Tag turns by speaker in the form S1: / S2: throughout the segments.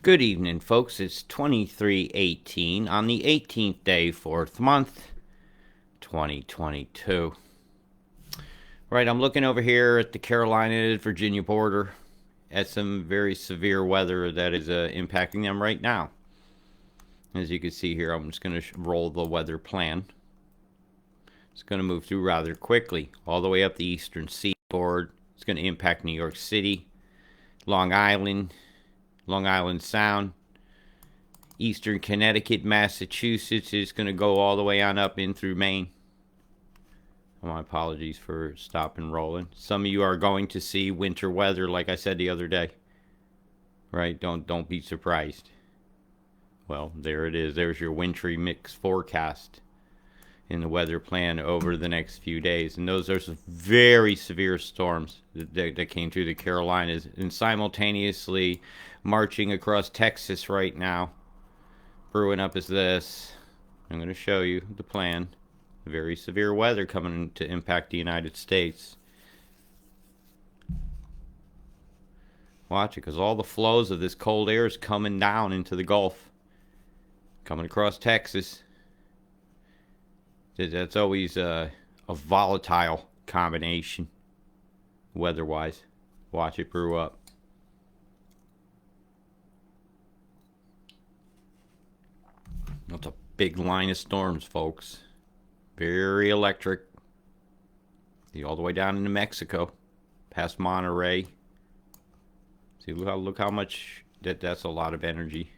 S1: Good evening, folks. It's 2318 on the 18th day, 4th month, 2022. Right, I'm looking over here at the Carolina-Virginia border at some very severe weather that is impacting them right now. As you can see here, I'm just going to roll the weather plan. It's going to move through rather quickly, all the way up the eastern seaboard. It's going to impact New York City, Long Island Sound, eastern Connecticut, Massachusetts. Is going to go all the way on up in through Maine. My apologies for stopping rolling. Some of you are going to see winter weather, like I said the other day. Right? Don't be surprised. Well, there it is. There's your wintry mix forecast in the weather plan over the next few days. And those are some very severe storms that came through the Carolinas and simultaneously marching across Texas right now. Brewing up is this. I'm going to show you the plan. Very severe weather coming to impact the United States. Watch it, because all the flows of this cold air is coming down into the Gulf. Coming across Texas. That's always a volatile combination, weather-wise. Watch it brew up. That's a big line of storms, folks. Very electric. See, all the way down into Mexico, past Monterey. See, look how much that's a lot of energy.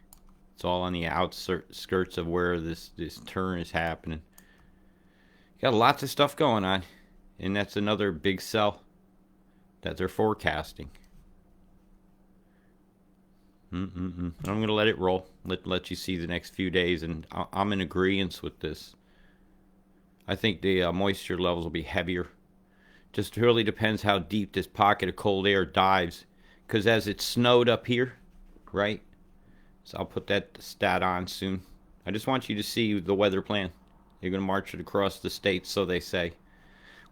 S1: It's all on the outskirts of where this turn is happening. Got lots of stuff going on, and that's another big cell that they're forecasting. I'm gonna let it roll. Let you see the next few days, and I'm in agreement with this. I think the moisture levels will be heavier. Just really depends how deep this pocket of cold air dives. Because as it snowed up here, right? So I'll put that stat on soon. I just want you to see the weather plan. You're going to march it across the states, so they say.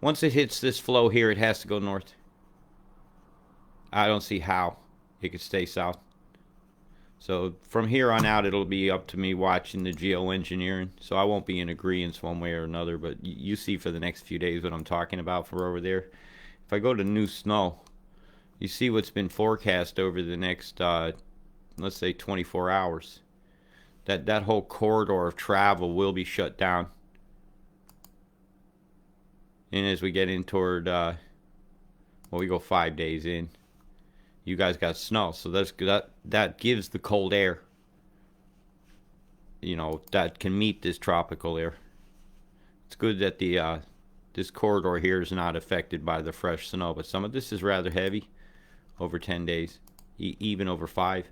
S1: Once it hits this flow here, it has to go north. I don't see how it could stay south. So from here on out, it'll be up to me watching the geoengineering. So I won't be in agreement one way or another, but you see for the next few days what I'm talking about for over there. If I go to new snow, you see what's been forecast over the next, let's say 24 hours. That whole corridor of travel will be shut down. And as we get in toward, well, we go 5 days in. You guys got snow, so that gives the cold air, that can meet this tropical air. It's good that the this corridor here is not affected by the fresh snow, but some of this is rather heavy, over 10 days, even over 5.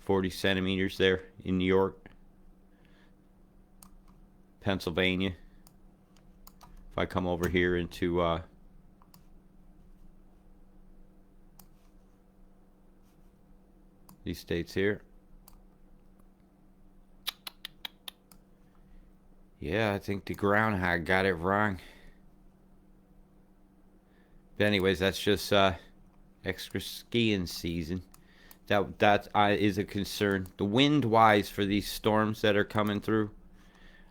S1: 40 centimeters there in New York, Pennsylvania. If I come over here into these states here. Yeah, I think the groundhog got it wrong. But anyways, that's just extra skiing season. That is a concern. The wind wise for these storms that are coming through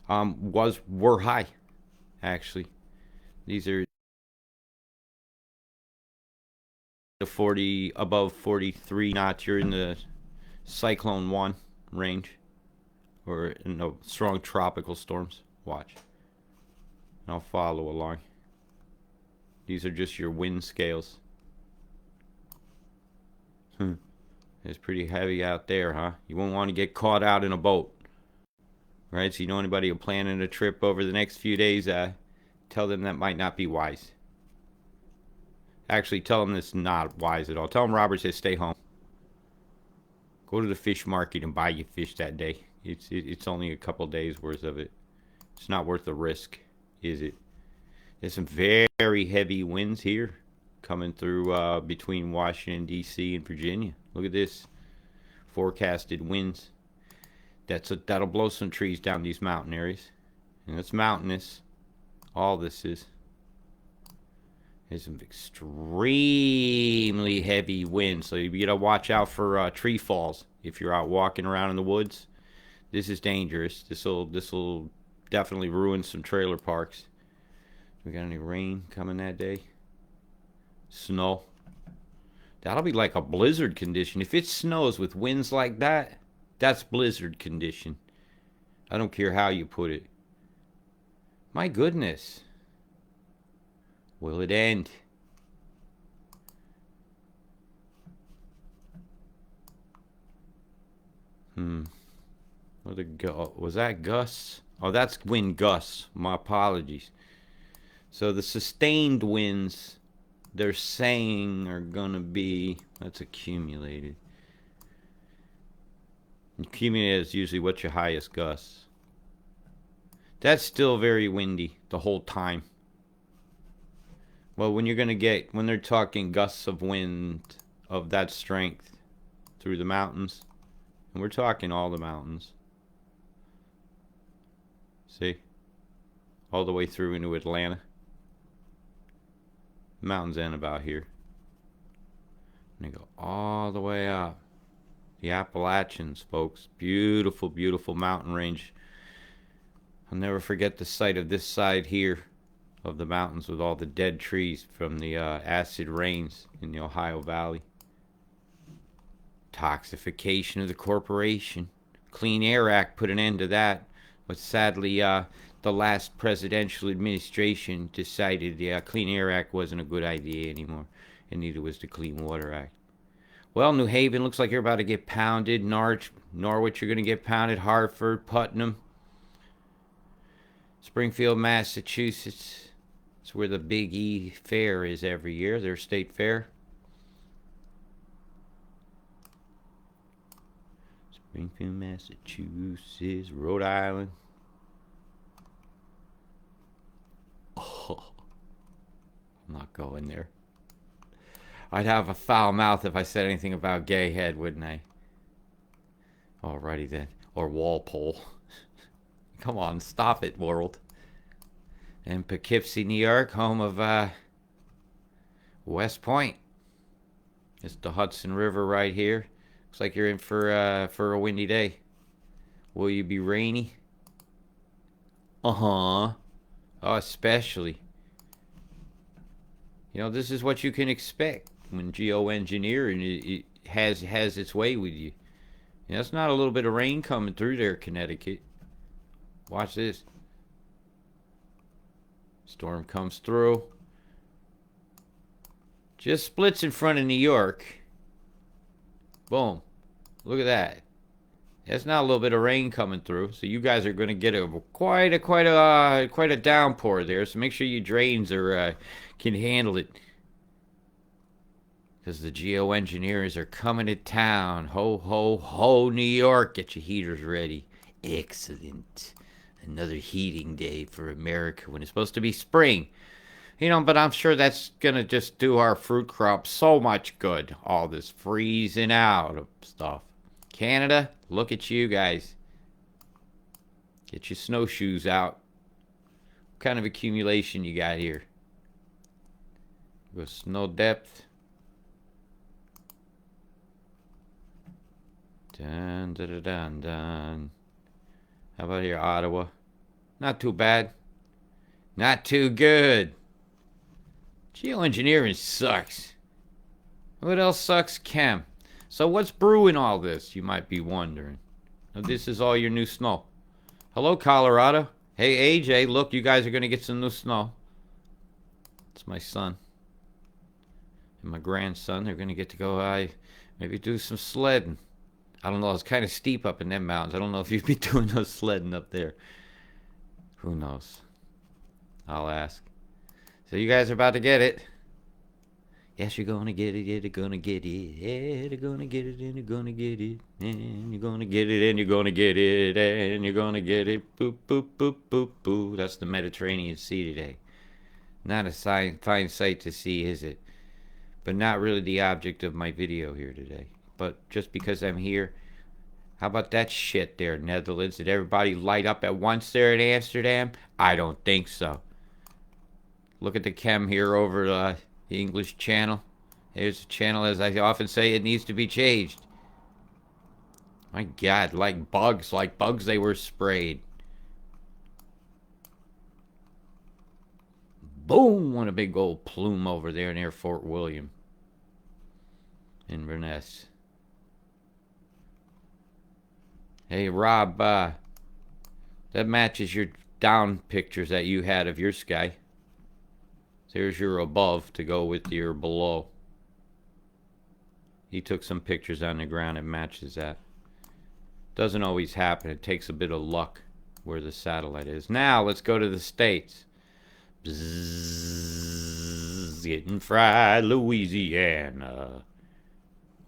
S1: were high, actually. These are the 40 above 43 knots. You're in the cyclone 1 range, or in the strong tropical storms. Watch, and I'll follow along. These are just your wind scales. It's pretty heavy out there, huh? You won't want to get caught out in a boat, right? So you know anybody planning a trip over the next few days, tell them that might not be wise. Actually, tell them it's not wise at all. Tell them Robert says stay home. Go to the fish market and buy your fish that day. It's only a couple days worth of it. It's not worth the risk, is it? There's some very heavy winds here coming through between Washington, D.C. and Virginia. Look at this. Forecasted winds. That'll blow some trees down these mountain areas. And it's mountainous. All this is. There's some extremely heavy winds, so you gotta watch out for tree falls if you're out walking around in the woods. This is dangerous. This'll definitely ruin some trailer parks. We got any rain coming that day? Snow. That'll be like a blizzard condition. If it snows with winds like that, that's blizzard condition. I don't care how you put it. My goodness. Will it end? Was that gusts? Oh, that's wind gusts. My apologies. So the sustained winds they're saying are gonna be, that's accumulated. Accumulated is usually what's your highest gusts. That's still very windy the whole time. Well, when they're talking gusts of wind of that strength through the mountains, and we're talking all the mountains. See? All the way through into Atlanta. Mountains end about here. And they go all the way up. The Appalachians, folks. Beautiful, beautiful mountain range. I'll never forget the sight of this side here of the mountains with all the dead trees from the acid rains in the Ohio Valley. Toxification of the corporation. Clean Air Act put an end to that. But sadly, the last presidential administration decided the Clean Air Act wasn't a good idea anymore. And neither was the Clean Water Act. Well, New Haven looks like you're about to get pounded. Norwich, you're going to get pounded. Hartford, Putnam. Springfield, Massachusetts. It's where the Big E Fair is every year, their state fair. Springfield, Massachusetts, Rhode Island. Oh, I'm not going there. I'd have a foul mouth if I said anything about Gay Head, wouldn't I? Alrighty then. Or Walpole. Come on, stop it, world. And Poughkeepsie, New York, home of West Point. It's the Hudson River right here. Looks like you're in for a windy day. Will you be rainy? Uh-huh. Oh, especially. You know, this is what you can expect when geoengineering it has its way with you. You know, it's not a little bit of rain coming through there, Connecticut. Watch this. Storm comes through. Just splits in front of New York. Boom. Look at that. That's not a little bit of rain coming through. So you guys are going to get quite a downpour there. So make sure your drains can handle it. Because the geoengineers are coming to town. Ho, ho, ho, New York. Get your heaters ready. Excellent. Another heating day for America when it's supposed to be spring. You know, but I'm sure that's going to just do our fruit crop so much good. All this freezing out of stuff. Canada, look at you guys. Get your snowshoes out. What kind of accumulation you got here? Go snow depth. Dun, dun, dun, dun, dun. How about here, Ottawa? Not too bad. Not too good. Geoengineering sucks. What else sucks? Chem. So what's brewing all this, you might be wondering. Now, this is all your new snow. Hello, Colorado. Hey, AJ, look, you guys are going to get some new snow. It's my son. And my grandson. They're going to get to go maybe do some sledding. I don't know. It's kind of steep up in them mountains. I don't know if you'd be doing no sledding up there. Who knows? I'll ask. So you guys are about to get it. Yes, you're going to get it. Yeah, you're going to get it. Yeah, you're going to get it. And you're going to get it. And you're going to get it. And you're going to get it. And you're going to get it. Boop, boop, boop, boop, boop. That's the Mediterranean Sea today. Not a fine sight to see, is it? But not really the object of my video here today. But just because I'm here, how about that shit there, Netherlands? Did everybody light up at once there in Amsterdam? I don't think so. Look at the chem here over the English Channel. Here's the channel, as I often say, it needs to be changed. My God, like bugs they were sprayed. Boom! What a big old plume over there near Fort William. Inverness. Hey, Rob, that matches your down pictures that you had of your sky. There's your above to go with your below. He took some pictures on the ground and matches that. Doesn't always happen. It takes a bit of luck where the satellite is. Now, let's go to the States. Bzzz, getting fried, Louisiana.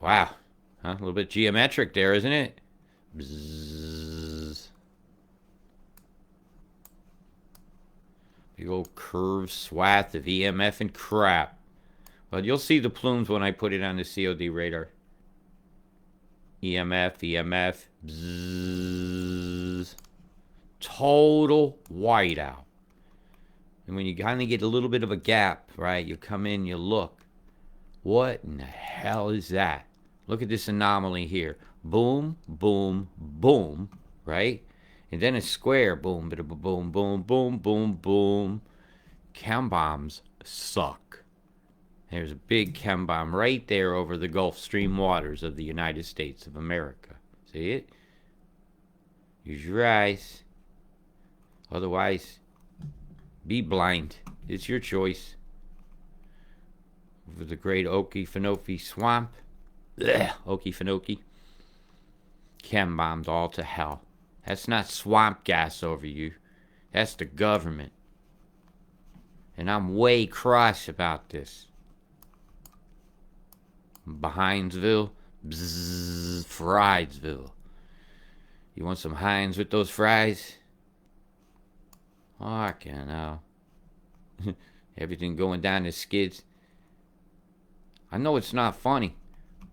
S1: Wow. Huh? A little bit geometric there, isn't it? Bzzz. Big old curved swath of EMF and crap. Well, you'll see the plumes when I put it on the COD radar. EMF, bzzz. Total whiteout. And when you kind of get a little bit of a gap, right, you come in, you look. What in the hell is that? Look at this anomaly here. Boom, boom, boom, right? And then a square. Boom, boom, boom, boom, boom, boom, boom. Chem bombs suck. There's a big chem bomb right there over the Gulf Stream waters of the United States of America. See it? Use your eyes. Otherwise, be blind. It's your choice. Over the great Okefenokee swamp. Blech, Okefenokee. Chem bombs all to hell. That's not swamp gas over you. That's the government. And I'm way cross about this. Behindsville, bzzz, Friesville. You want some Heinz with those fries? Oh, I can't know. Everything going down the skids. I know it's not funny,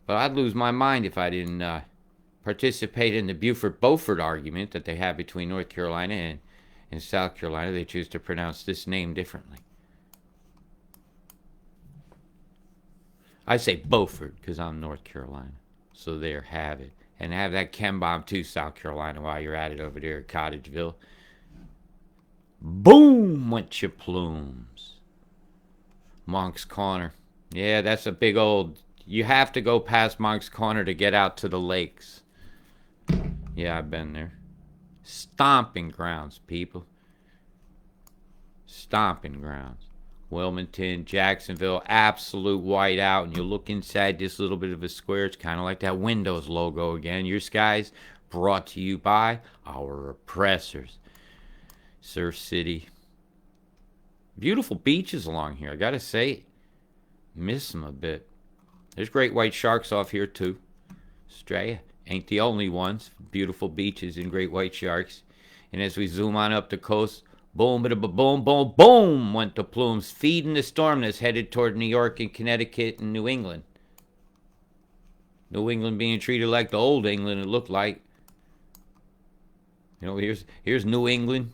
S1: but I'd lose my mind if I didn't participate in the Buford-Beaufort argument that they have between North Carolina and South Carolina. They choose to pronounce this name differently. I say Beaufort because I'm North Carolina. So there, have it. And have that chem bomb too, South Carolina, while you're at it over there at Cottageville. Boom! Went your plumes. Monk's Corner. Yeah, that's a big old... You have to go past Monk's Corner to get out to the lakes. Yeah, I've been there. Stomping grounds, people. Stomping grounds. Wilmington, Jacksonville, absolute whiteout. And you look inside this little bit of a square. It's kind of like that Windows logo again. Your skies brought to you by our oppressors. Surf City. Beautiful beaches along here, I gotta say. Miss them a bit. There's great white sharks off here too. Australia ain't the only ones. Beautiful beaches and great white sharks. And as we zoom on up the coast, boom, boom, boom, boom, went the plumes, feeding the storm that's headed toward New York and Connecticut and New England. New England being treated like the old England it looked like. You know, here's New England.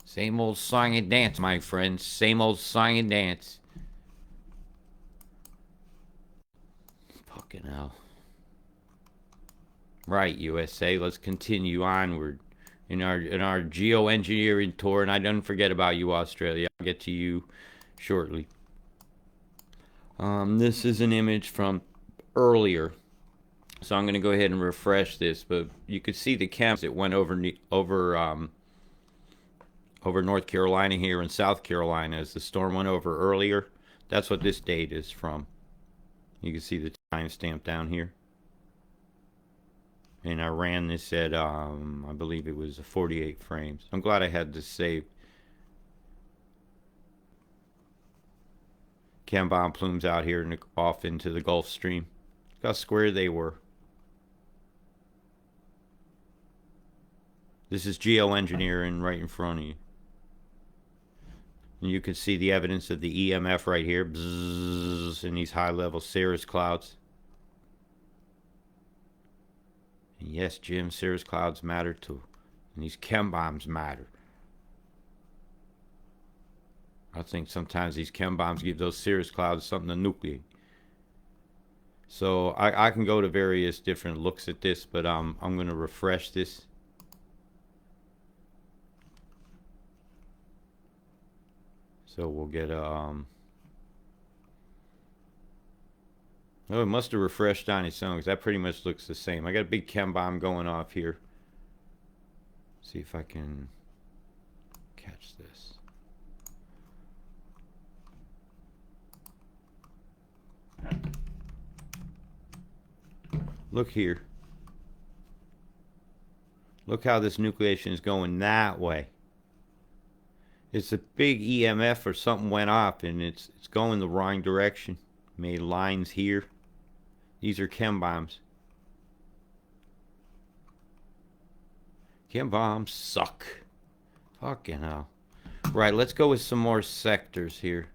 S1: Same old song and dance, my friends. Same old song and dance. Fucking hell. Right, USA. Let's continue onward in our geoengineering tour. And I don't forget about you, Australia. I'll get to you shortly. This is an image from earlier. So I'm going to go ahead and refresh this. But you could see the chems that went over North Carolina here and South Carolina as the storm went over earlier. That's what this date is from. You can see the timestamp down here. And I ran this at, I believe it was 48 frames. I'm glad I had this saved. Chem bomb plumes out here and off into the Gulf Stream. Look how square they were. This is geoengineering right in front of you. And you can see the evidence of the EMF right here. Bzzz, in these high-level cirrus clouds. And yes, Jim, cirrus clouds matter too. And these chem bombs matter. I think sometimes these chem bombs give those cirrus clouds something to nucleate. So I can go to various different looks at this, but I'm going to refresh this. So we'll get a oh, it must have refreshed on its own, because that pretty much looks the same. I got a big chem bomb going off here. See if I can catch this. Look here. Look how this nucleation is going that way. It's a big EMF or something went off, and it's going the wrong direction. Made lines here. These are chem bombs. Chem bombs suck. Fucking hell. Right, let's go with some more sectors here.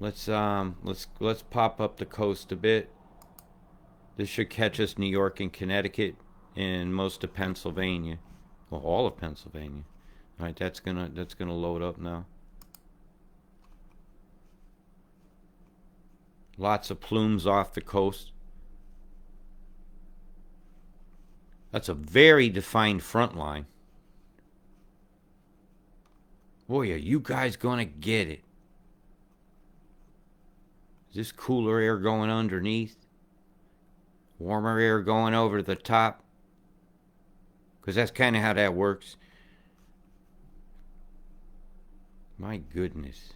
S1: Let's pop up the coast a bit. This should catch us New York and Connecticut and most of Pennsylvania. Well, all of Pennsylvania. All right, that's gonna load up now. Lots of plumes off the coast. That's a very defined front line. Boy, are you guys gonna get it? Is this cooler air going underneath? Warmer air going over the top? Because that's kind of how that works. My goodness.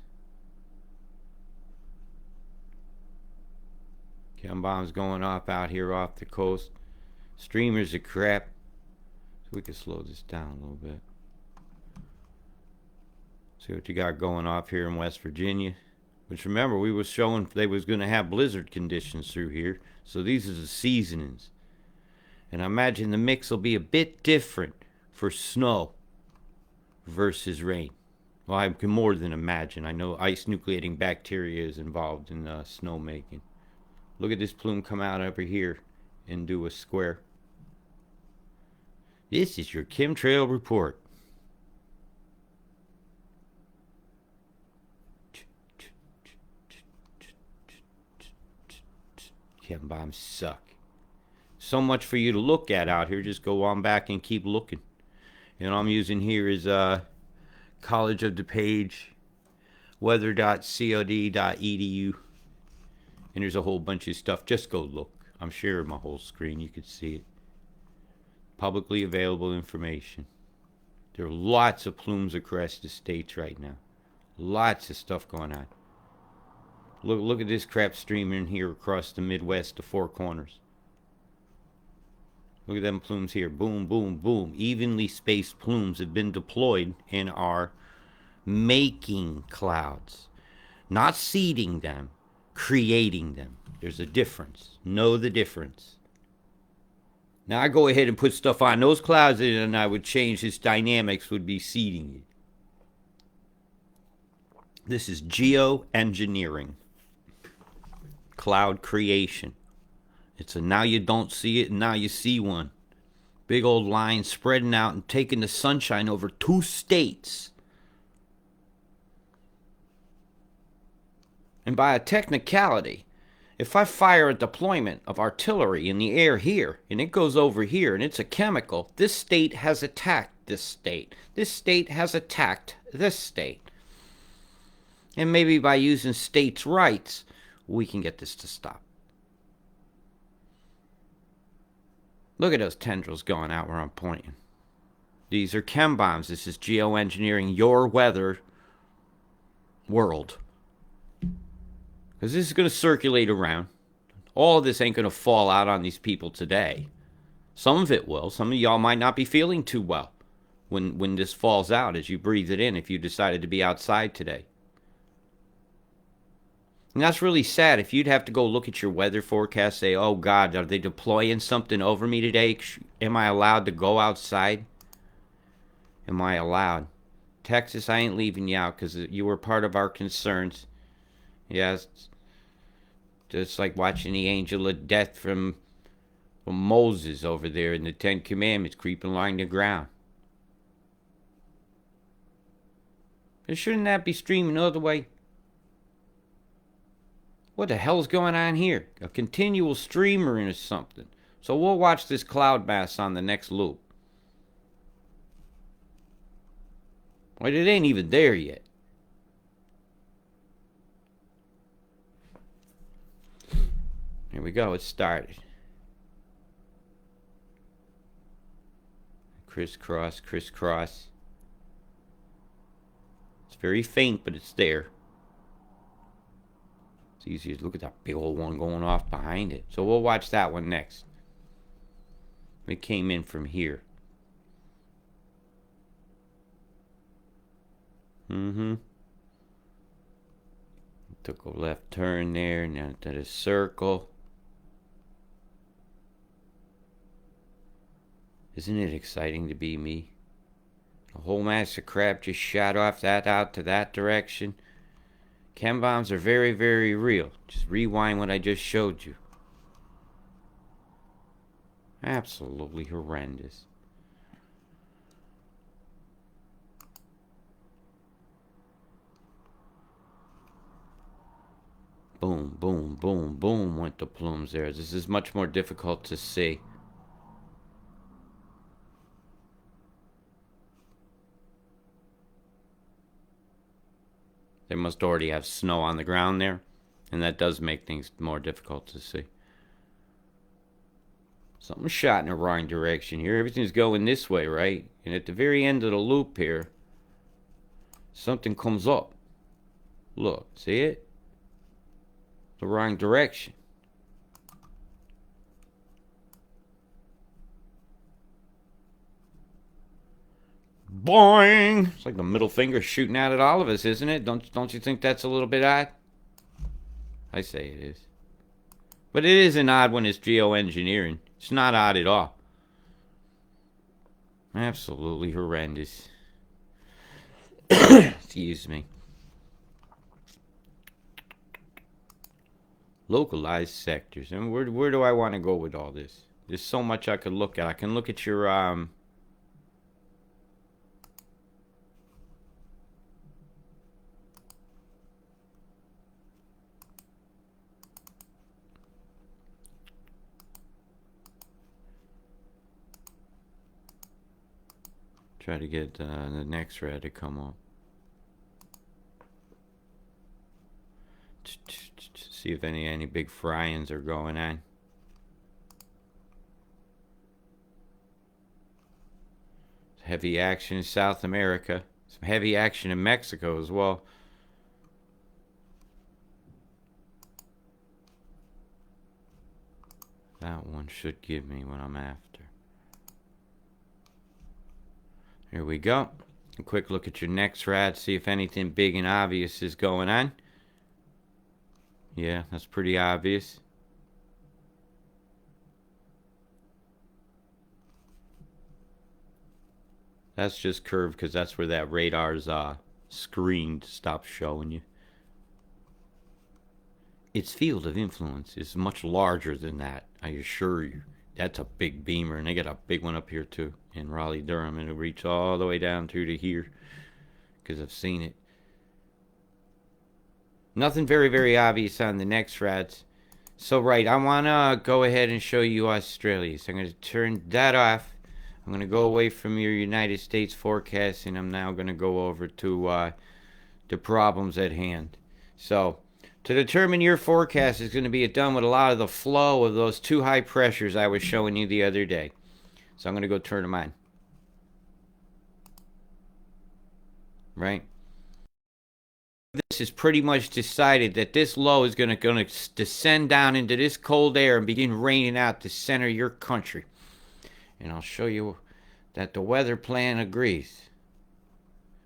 S1: Chem bombs going off out here off the coast. Streamers of crap. So we can slow this down a little bit. See what you got going off here in West Virginia. Which remember, we was showing they was going to have blizzard conditions through here. So these are the seasonings. And I imagine the mix will be a bit different for snow versus rain. Well, I can more than imagine. I know ice nucleating bacteria is involved in snow making. Look at this plume come out over here and do a square. This is your chemtrail report. Chem bombs suck. So much for you to look at out here. Just go on back and keep looking. And I'm using here is College of DuPage, weather.cod.edu. And there's a whole bunch of stuff. Just go look. I'm sharing my whole screen. You can see it. Publicly available information. There are lots of plumes across the states right now. Lots of stuff going on. Look at this crap streaming here across the Midwest, the Four Corners. Look at them plumes here. Boom, boom, boom. Evenly spaced plumes have been deployed and are making clouds. Not seeding them, creating them. There's a difference. Know the difference. Now I go ahead and put stuff on those clouds and I would change its dynamics, would be seeding it. This is geoengineering. Cloud creation. It's a now you don't see it and now you see one. Big old line spreading out and taking the sunshine over 2 states. And by a technicality, if I fire a deployment of artillery in the air here, and it goes over here, and it's a chemical, this state has attacked this state. This state has attacked this state. And maybe by using states' rights, we can get this to stop. Look at those tendrils going out where I'm pointing. These are chem bombs. This is geoengineering your weather world. Because this is going to circulate around. All of this ain't going to fall out on these people today. Some of it will. Some of y'all might not be feeling too well when this falls out as you breathe it in if you decided to be outside today. And that's really sad. If you'd have to go look at your weather forecast, say, oh God, are they deploying something over me today? Am I allowed to go outside? Am I allowed? Texas, I ain't leaving you out because you were part of our concerns. Yes, just like watching the angel of death from From Moses over there in the Ten Commandments creeping along the ground. But shouldn't that be streaming the other way? What the hell's going on here? A continual streamer or something. So we'll watch this cloud mass on the next loop. But it ain't even there yet. Here we go, it started. Crisscross, crisscross. It's very faint, but it's there. It's easy to look at that big old one going off behind it. So we'll watch that one next. It came in from here. Took a left turn there, now did a circle. Isn't it exciting to be me? A whole mass of crap just shot off that out to that direction. Chem bombs are very, very real. Just rewind what I just showed you. Absolutely horrendous. Boom, boom, boom, boom went the plumes there. This is much more difficult to see. They must already have snow on the ground there, and that does make things more difficult to see. Something's shot in the wrong direction here. Everything's going this way, right? And at the very end of the loop here, something comes up. Look, see it? The wrong direction. Boing! It's like the middle finger shooting out at all of us, isn't it? Don't you think that's a little bit odd? I say it is. But it isn't odd when it's geoengineering. It's not odd at all. Absolutely horrendous. Excuse me. Localized sectors. And where do I want to go with all this? There's so much I could look at. I can look at your try to get the next red to come up. See if any big fryings are going on. Heavy action in South America. Some heavy action in Mexico as well. That one should give me what I'm after. Here we go. A quick look at your next rad. See if anything big and obvious is going on. Yeah, that's pretty obvious. That's just curved because that's where that radar's screen stops showing you. Its field of influence is much larger than that, I assure you. That's a big beamer, and they got a big one up here too in Raleigh-Durham, and it'll reach all the way down through to here because I've seen it. Nothing very, very obvious on the next rads. So, right, I want to go ahead and show you Australia. So, I'm going to turn that off. I'm going to go away from your United States forecast, and I'm now going to go over to the problems at hand. So, to determine your forecast is going to be done with a lot of the flow of those two high pressures I was showing you the other day. So, I'm going to go turn them on. Right? This is pretty much decided that this low is going to descend down into this cold air and begin raining out the center of your country. And I'll show you that the weather plan agrees.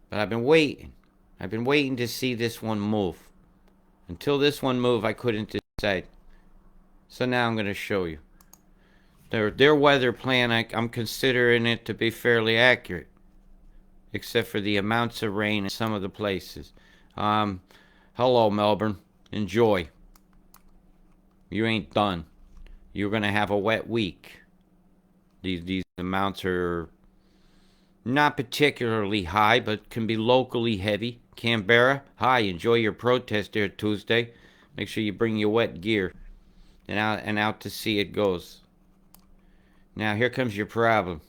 S1: But I've been waiting. I've been waiting to see this one move. Until this one moved, I couldn't decide. So now I'm going to show you. Their weather plan, I'm considering it to be fairly accurate. Except for the amounts of rain in some of the places. Hello, Melbourne. Enjoy. You ain't done. you're going to have a wet week. These amounts are not particularly high, but can be locally heavy. Canberra, hi, enjoy your protest there Tuesday. Make sure you bring your wet gear. And out to sea it goes. Now here comes your problem.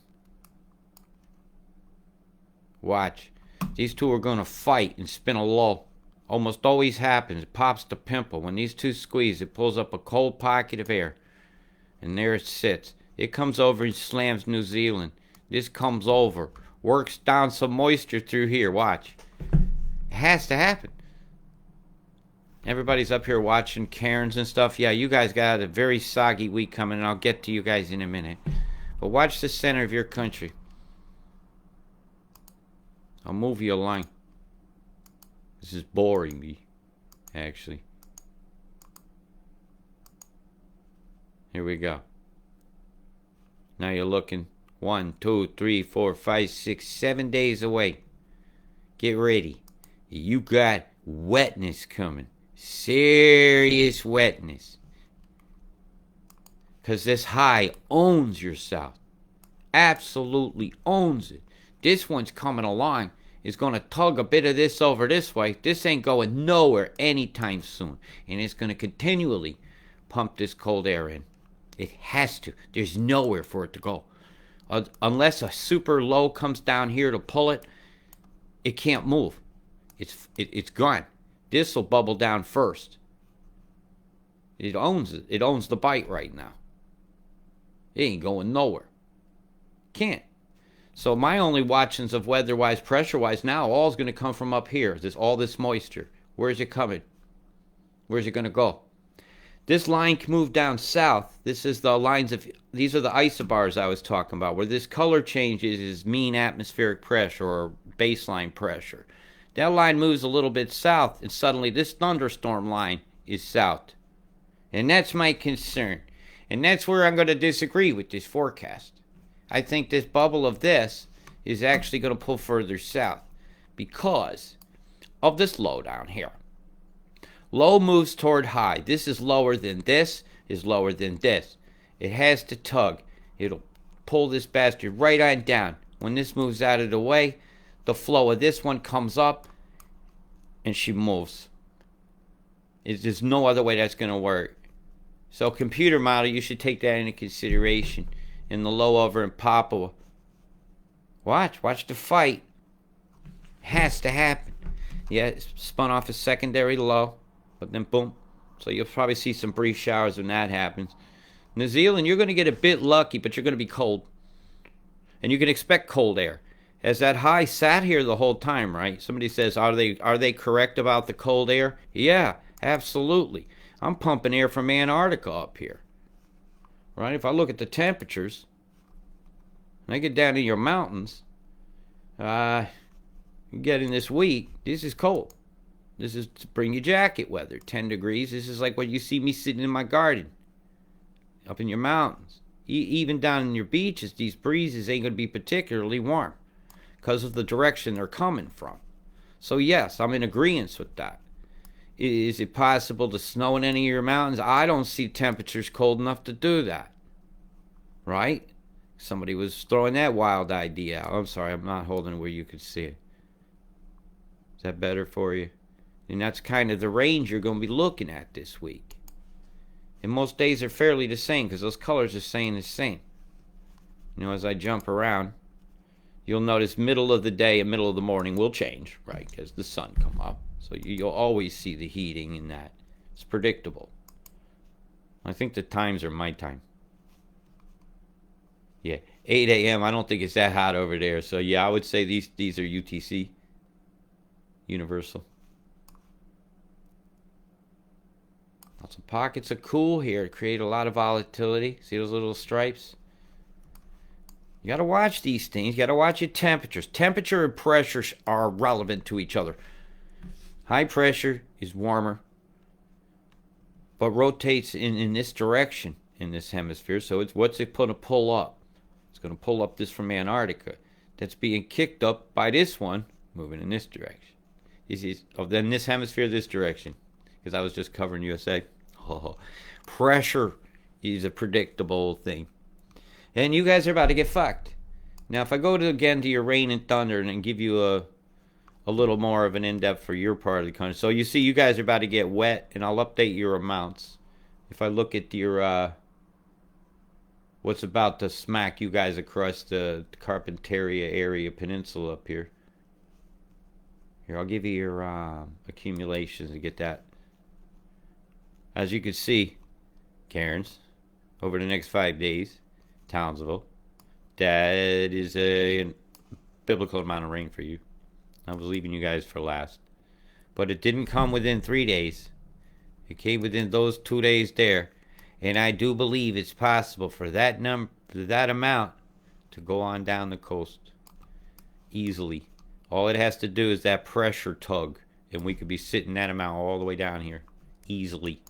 S1: Watch. These two are going to fight and spin a low. Almost always happens. It pops the pimple. When these two squeeze, it pulls up a cold pocket of air. And there it sits. It comes over and slams New Zealand. This comes over. Works down some moisture through here. Watch. It has to happen. Everybody's up here watching Cairns and stuff. Yeah, you guys got a very soggy week coming, and I'll get to you guys in a minute. But watch the center of your country. I'll move you a line. This is boring me, actually. Here we go. Now you're looking 1, 2, 3, 4, 5, 6, 7 days away. Get ready. You got wetness coming. Serious wetness. Because this high owns your south. Absolutely owns it. This one's coming along. Is going to tug a bit of this over this way. This ain't going nowhere anytime soon. And it's going to continually pump this cold air in. It has to. There's nowhere for it to go. Unless a super low comes down here to pull it, it can't move. It's gone. This will bubble down first. It owns it. It owns the bite right now. It ain't going nowhere. Can't. So my only watchings of weather-wise, pressure-wise now, all is going to come from up here. All this moisture. Where's it coming? Where's it going to go? This line can move down south. This is the lines of, these are the isobars I was talking about, where this color changes is mean atmospheric pressure or baseline pressure. That line moves a little bit south, and suddenly this thunderstorm line is south. And that's my concern. And that's where I'm going to disagree with this forecast. I think this bubble of this is actually going to pull further south because of this low down here. Low moves toward high. This is lower than this, is lower than this. It has to tug. It'll pull this bastard right on down. When this moves out of the way, the flow of this one comes up and she moves. There's no other way that's going to work. So computer model, you should take that into consideration. In the low over in Papua. Watch the fight. Has to happen. Yeah, it spun off a secondary low, but then boom. So you'll probably see some brief showers when that happens. New Zealand, you're going to get a bit lucky, but you're going to be cold. And you can expect cold air. As that high sat here the whole time, right? Somebody says, are they correct about the cold air? Yeah, absolutely. I'm pumping air from Antarctica up here. Right? If I look at the temperatures, and I get down to your mountains, getting this week, this is cold. This is to bring your jacket weather. 10 degrees. This is like what you see me sitting in my garden. Up in your mountains. Even down in your beaches, these breezes ain't going to be particularly warm because of the direction they're coming from. So yes, I'm in agreement with that. Is it possible to snow in any of your mountains? I don't see temperatures cold enough to do that. Right? Somebody was throwing that wild idea out. I'm sorry, I'm not holding it where you could see it. Is that better for you? And that's kind of the range you're going to be looking at this week. And most days are fairly the same because those colors are staying the same. You know, as I jump around, you'll notice middle of the day and middle of the morning will change, right? Because the sun come up. So you'll always see the heating in that. It's predictable. I think the times are my time. Yeah, 8 a.m. I don't think it's that hot over there. So yeah, I would say these are UTC. Universal. Lots of pockets of cool here. Create a lot of volatility. See those little stripes? You got to watch these things. You got to watch your temperatures. Temperature and pressure are relevant to each other. High pressure is warmer, but rotates in this direction in this hemisphere. So it's what's it going to pull up? It's going to pull up this from Antarctica. That's being kicked up by this one moving in this direction. Then this hemisphere, this direction. Because I was just covering USA. Oh, pressure is a predictable thing. And you guys are about to get fucked. Now, if I go to again to your rain and thunder and give you a little more of an in-depth for your part of the country. So you see you guys are about to get wet, and I'll update your amounts. If I look at your what's about to smack you guys across the Carpentaria area peninsula up here. Here, I'll give you your accumulations to get that. As you can see, Cairns, over the next 5 days, Townsville, that is a biblical amount of rain for you. I was leaving you guys for last. But it didn't come within 3 days. It came within those 2 days there. And I do believe it's possible for that amount to go on down the coast easily. All it has to do is that pressure tug, and we could be sitting that amount all the way down here. Easily.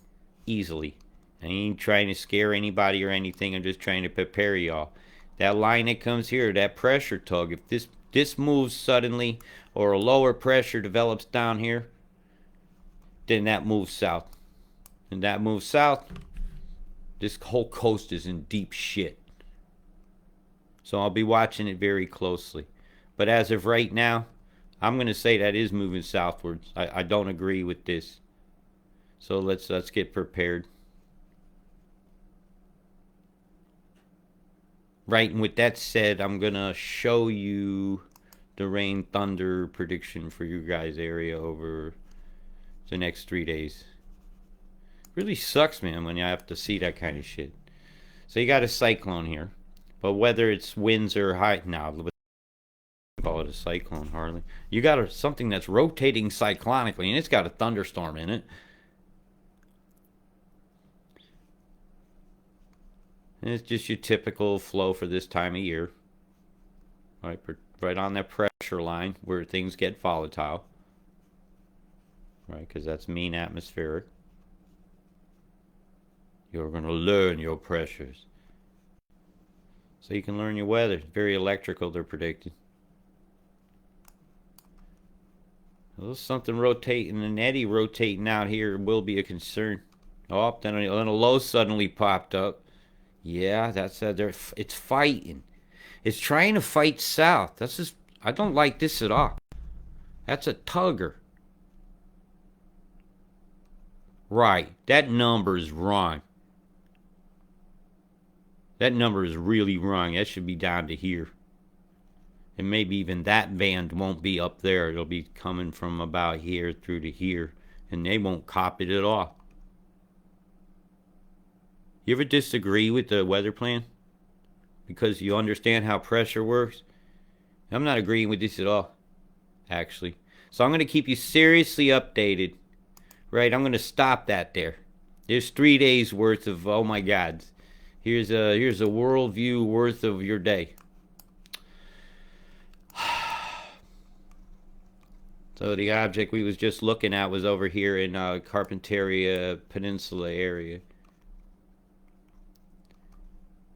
S1: Easily. I ain't trying to scare anybody or anything. I'm just trying to prepare y'all. That line that comes here, that pressure tug, if this moves suddenly or a lower pressure develops down here, then that moves south. And that moves south, this whole coast is in deep shit. So I'll be watching it very closely. But as of right now, I'm going to say that is moving southwards. I don't agree with this. So let's get prepared. Right, and with that said, I'm going to show you the rain thunder prediction for you guys' area over the next 3 days. Really sucks, man, when you have to see that kind of shit. So you got a cyclone here. But whether it's winds or high... No, call it a cyclone, hardly. You got something that's rotating cyclonically, and it's got a thunderstorm in it. And it's just your typical flow for this time of year. Right on that pressure line where things get volatile. Right, because that's mean atmospheric. You're going to learn your pressures. So you can learn your weather. It's very electrical, they're predicting. A little something rotating, an eddy rotating out here will be a concern. Oh, then a low suddenly popped up. Yeah, that's it's fighting. It's trying to fight south. That's just, I don't like this at all. That's a tugger. Right, that number is wrong. That number is really wrong. That should be down to here. And maybe even that band won't be up there. It'll be coming from about here through to here. And they won't copy it at all. You ever disagree with the weather plan? Because you understand how pressure works? I'm not agreeing with this at all, actually. So I'm going to keep you seriously updated. Right, I'm going to stop that there. There's 3 days worth of, oh my God. Here's a worldview worth of your day. So the object we was just looking at was over here in Carpentaria Peninsula area.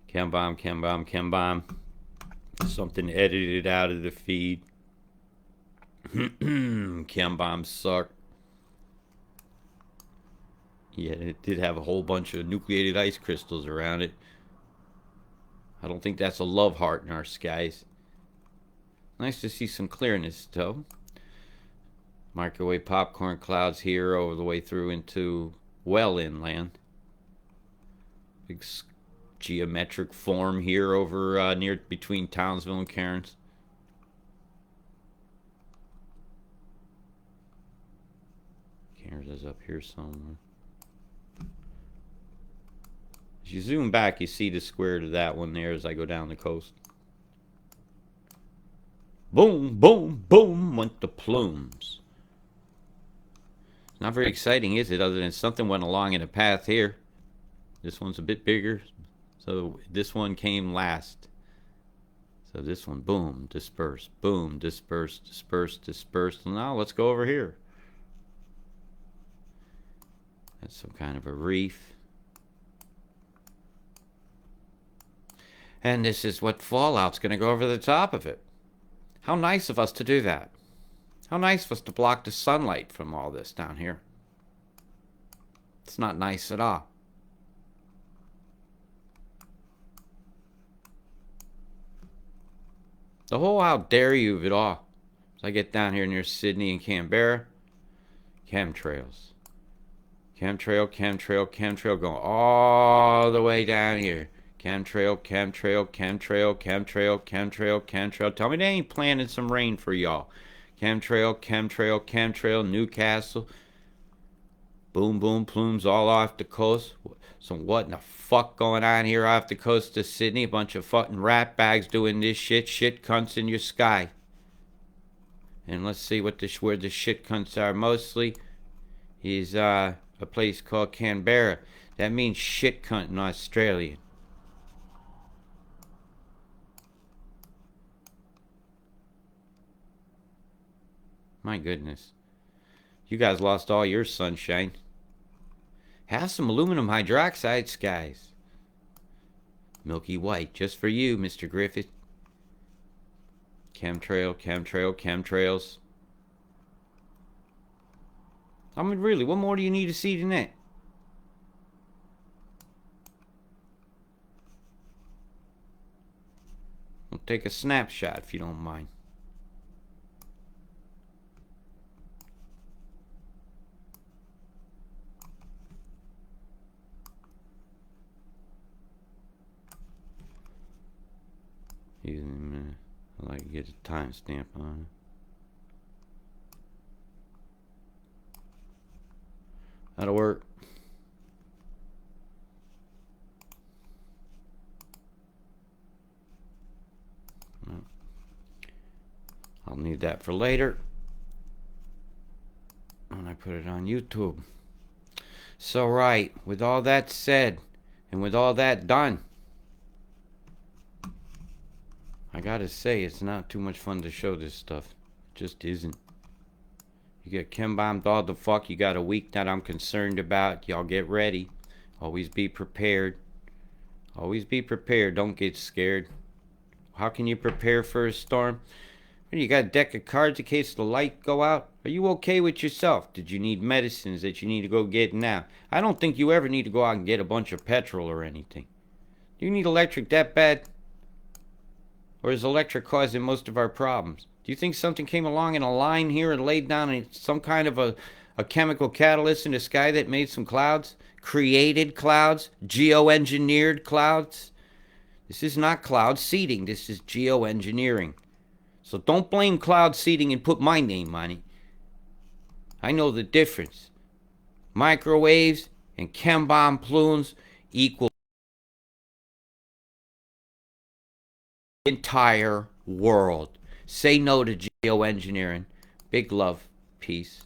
S1: Chem bomb. Something edited out of the feed. Chem bombs suck. Yeah, it did have a whole bunch of nucleated ice crystals around it. I don't think that's a love heart in our skies. Nice to see some clearness, though. Microwave popcorn clouds here over the way through into well inland. Big geometric form here over near between Townsville and Cairns. Cairns is up here somewhere. As you zoom back, you see the square to that one there as I go down the coast. Boom, boom, boom went the plumes. It's not very exciting, is it? Other than something went along in a path here. This one's a bit bigger. So this one came last. So this one, boom, dispersed. Boom, dispersed, dispersed, dispersed. Now let's go over here. That's some kind of a reef. And this is what fallout's going to go over the top of it. How nice of us to do that. How nice of us to block the sunlight from all this down here. It's not nice at all. The whole how dare you of it all. So I get down here near Sydney and Canberra. Chemtrails. Chemtrail, chemtrail, chemtrail going all the way down here. Chemtrail, chemtrail, chemtrail, chemtrail, chemtrail, chemtrail. Tell me they ain't planning some rain for y'all. Chemtrail, chemtrail, chemtrail, Newcastle. Boom, boom, plumes all off the coast. So what in the fuck going on here off the coast of Sydney? A bunch of fucking rat bags doing this shit. Shit cunts in your sky. And let's see what where the shit cunts are mostly. Is a place called Canberra. That means shit cunt in Australian. My goodness. You guys lost all your sunshine. Have some aluminum hydroxide skies. Milky white, just for you, Mr. Griffith. Chemtrail, chemtrail, chemtrails. I mean, really, what more do you need to see than that? We'll take a snapshot if you don't mind. I'd like to get a timestamp on it. That'll work. I'll need that for later when I put it on YouTube. So right, with all that said, and with all that done, I gotta say, it's not too much fun to show this stuff. It just isn't. You get chem bombed all the fuck. You got a week that I'm concerned about. Y'all get ready. Always be prepared. Always be prepared. Don't get scared. How can you prepare for a storm? You got a deck of cards in case the light go out? Are you okay with yourself? Did you need medicines that you need to go get now? I don't think you ever need to go out and get a bunch of petrol or anything. Do you need electric that bad? Or is electric causing most of our problems? Do you think something came along in a line here and laid down some kind of a chemical catalyst in the sky that made some clouds? Created clouds? Geoengineered clouds? This is not cloud seeding. This is geoengineering. So don't blame cloud seeding and put my name on it. I know the difference. Microwaves and chem bomb plumes equal the entire world. Say no to geoengineering. Big love. Peace.